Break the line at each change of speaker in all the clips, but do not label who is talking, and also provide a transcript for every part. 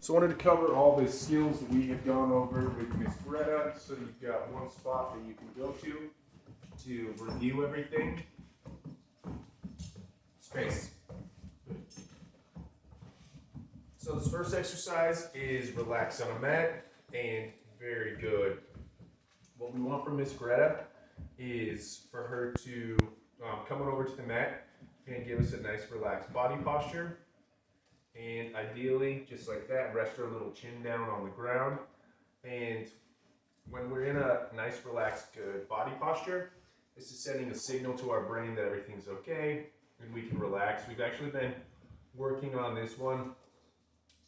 So I wanted to cover all the skills that we have gone over with Miss Greta, so you've got one spot that you can go to review everything. Space. So this first exercise is relax on a mat, and very good. What we want from Miss Greta is for her to come on over to the mat and give us a nice relaxed body posture. And ideally, just like that, rest her little chin down on the ground. And when we're in a nice, relaxed, good body posture, this is sending a signal to our brain that everything's okay and we can relax. We've actually been working on this one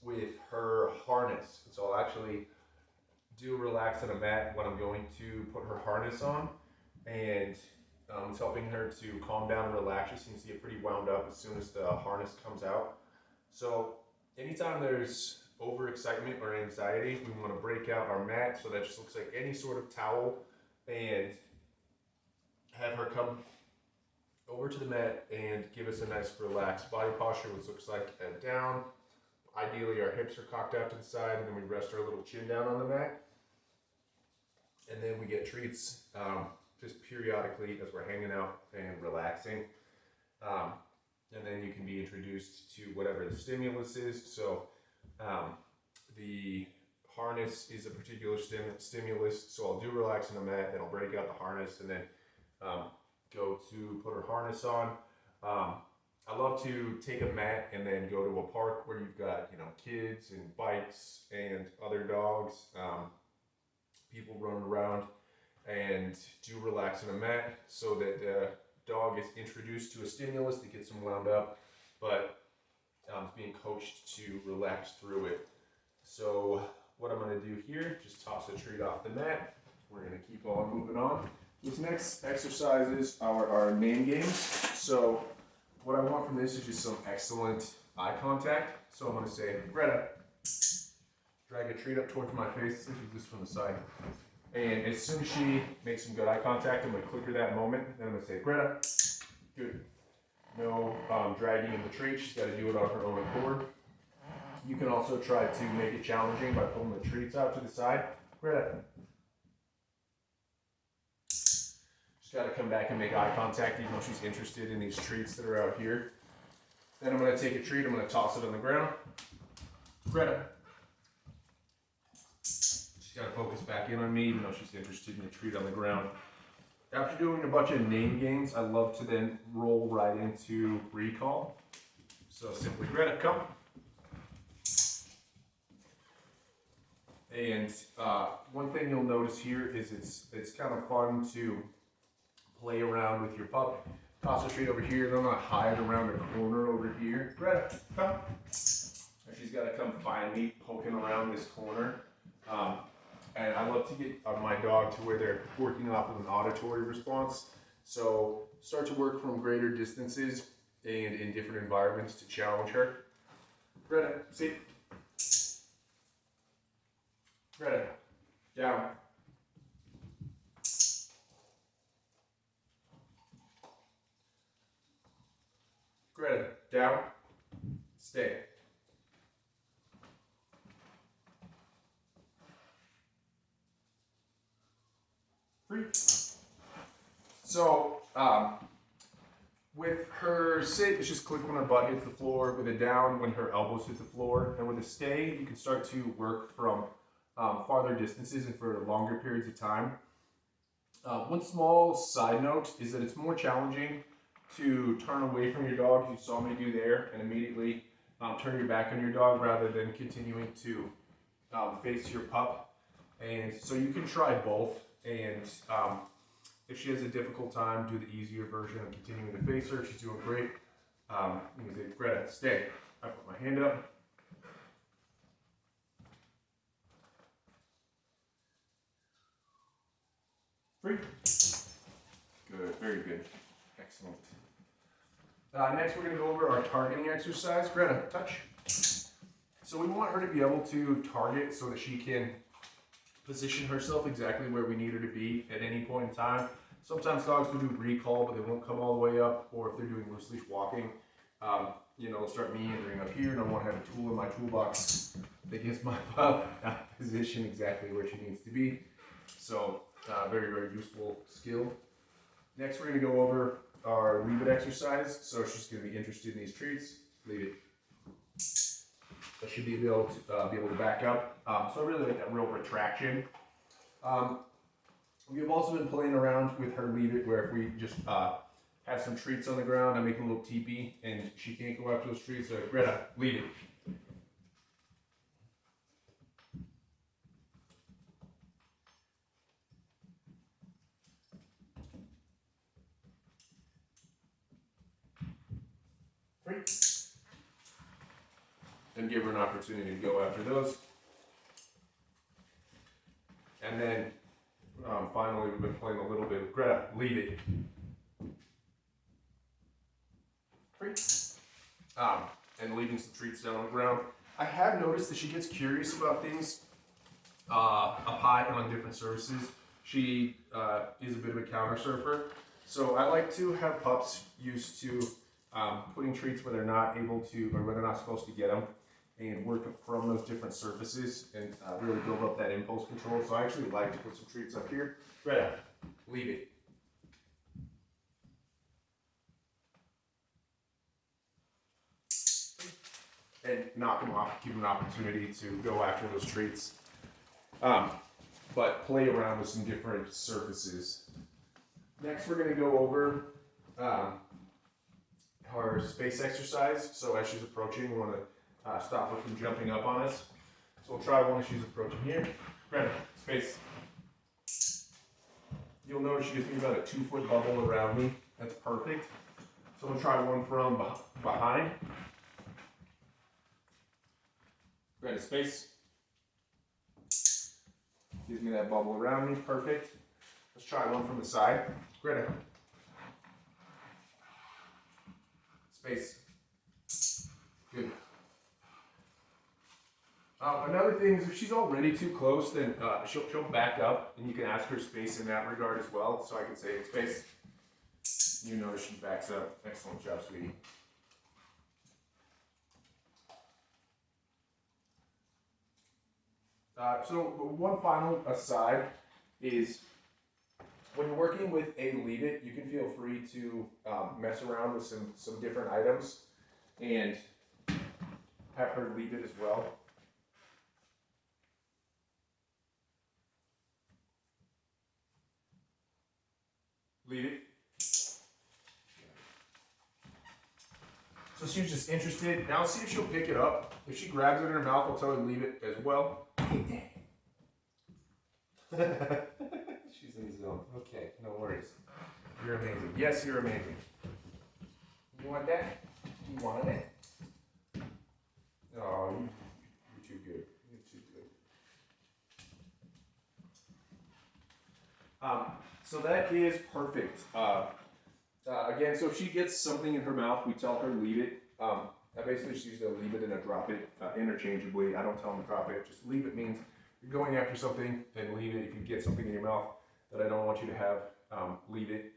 with her harness. So I'll actually do relax on a mat when I'm going to put her harness on. And it's helping her to calm down and relax. She seems to get pretty wound up as soon as the harness comes out. So anytime there's overexcitement or anxiety, we want to break out our mat so that just looks like any sort of towel and have her come over to the mat and give us a nice relaxed body posture, which looks like a down. Ideally our hips are cocked out to the side, and then we rest our little chin down on the mat. And then we get treats just periodically as we're hanging out and relaxing. And then you can be introduced to whatever the stimulus is. So the harness is a particular stimulus. So I'll do relax on the mat, then I'll break out the harness, and then go to put her harness on. I love to take a mat and then go to a park where you've got, kids and bikes and other dogs, people running around, and do relax on a mat so that the dog is introduced to a stimulus that gets them wound up, but is being coached to relax through it. So what I'm going to do here, just toss a treat off the mat. We're going to keep on moving on. This next exercise is our name games. So what I want from this is just some excellent eye contact. So I'm going to say, Greta, drag a treat up towards my face. This is just from the side. And as soon as she makes some good eye contact, I'm going to click her that moment. Then I'm going to say, Greta, good. No dragging in the treat. She's got to do it on her own accord. You can also try to make it challenging by pulling the treats out to the side. Greta. She's got to come back and make eye contact even though she's interested in these treats that are out here. Then I'm going to take a treat. I'm going to toss it on the ground. Greta. She's got to focus back in on me even though she's interested in the treat on the ground. After doing a bunch of name games, I love to then roll right into recall. So simply, Greta, come. And one thing you'll notice here is it's kind of fun to play around with your pup. Toss a treat over here, then I'm going to hide around a corner over here. Greta, come. And she's got to come find me poking around this corner. And I love to get my dog to where they're working off of an auditory response. So start to work from greater distances and in different environments to challenge her. Greta, sit. Greta, down. Greta, down. Stay. Free. So, with her sit, it's just click when her butt hits the floor. With a down, when her elbows hit the floor. And with a stay, you can start to work from farther distances and for longer periods of time. One small side note is that it's more challenging to turn away from your dog, as you saw me do there, and immediately turn your back on your dog rather than continuing to face your pup. And so you can try both. And if she has a difficult time, do the easier version of continuing to face her. If she's doing great, you can say, Greta, stay. I put my hand up. Free. Good, very good. Excellent. Next, we're going to go over our targeting exercise. Greta, touch. So we want her to be able to target so that she can position herself exactly where we need her to be at any point in time. Sometimes dogs will do recall, but they won't come all the way up, or if they're doing loose leash walking, they'll start meandering up here, and I want to have a tool in my toolbox that gets my pup positioned exactly where she needs to be. So very, very useful skill. Next, we're going to go over our leave it exercise. So she's going to be interested in these treats. Leave it. So she'll be able to back up. So I really like that real retraction. We've also been playing around with her leave it, where if we just have some treats on the ground, I make a little teepee, and she can't go after those treats. So Greta, leave it. And give her an opportunity to go after those. And then finally, we've been playing a little bit with Greta, leave it. And leaving some treats down on the ground. I have noticed that she gets curious about things up high on different surfaces. She is a bit of a counter surfer. So I like to have pups used to putting treats where they're not able to, or where they're not supposed to get them, and work from those different surfaces and really build up that impulse control. So I actually like to put some treats up here. Greta, leave it. And knock them off, give them an opportunity to go after those treats. But play around with some different surfaces. Next, we're going to go over her space exercise. So as she's approaching, we want to stop her from jumping up on us. So we'll try one as she's approaching here. Greta, space. You'll notice she gives me about a 2-foot bubble around me. That's perfect. So we'll try one from behind. Greta, space. Gives me that bubble around me. Perfect. Let's try one from the side. Greta. Space. Good. Another thing is if she's already too close, then she'll back up, and you can ask her space in that regard as well. So I can say, space. You notice she backs up. Excellent job, sweetie. So one final aside is when you're working with a leave it, you can feel free to mess around with some different items and have her leave it as well. Leave it. So she's just interested. Now see if she'll pick it up. If she grabs it in her mouth, I'll tell her to leave it as well. She's in the zone. Okay, no worries. You're amazing. Yes, you're amazing. You want that? You want it? Oh, you're too good. You're too good. So that is perfect. Again, so if she gets something in her mouth, we tell her leave it. I basically just use to leave it and a drop it interchangeably. I don't tell them to drop it. Just leave it means you're going after something, then leave it. If you get something in your mouth that I don't want you to have, leave it.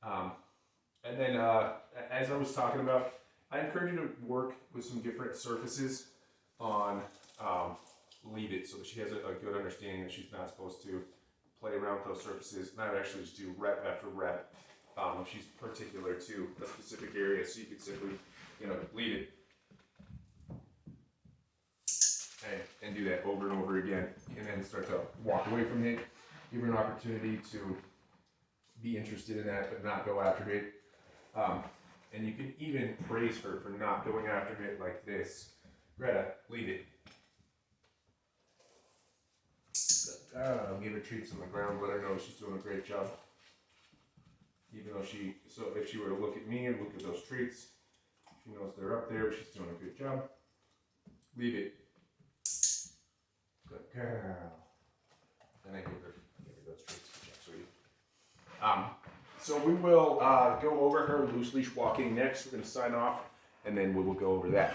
And then, as I was talking about, I encourage you to work with some different surfaces on leave it so that she has a good understanding that she's not supposed to play around with those surfaces. And I would actually just do rep after rep if she's particular to a specific area. So you could simply, leave it. And do that over and over again, and then start to walk away from it. Give her an opportunity to be interested in that, but not go after it. And you can even praise her for not going after it like this. Greta, leave it. Give her treats on the ground, let her know she's doing a great job. Even though if she were to look at me and look at those treats, she knows they're up there, she's doing a good job. Leave it. Good girl. And I give her those treats. Good job, sweetie. So we will go over her loose leash walking next. We're going to sign off, and then we will go over that.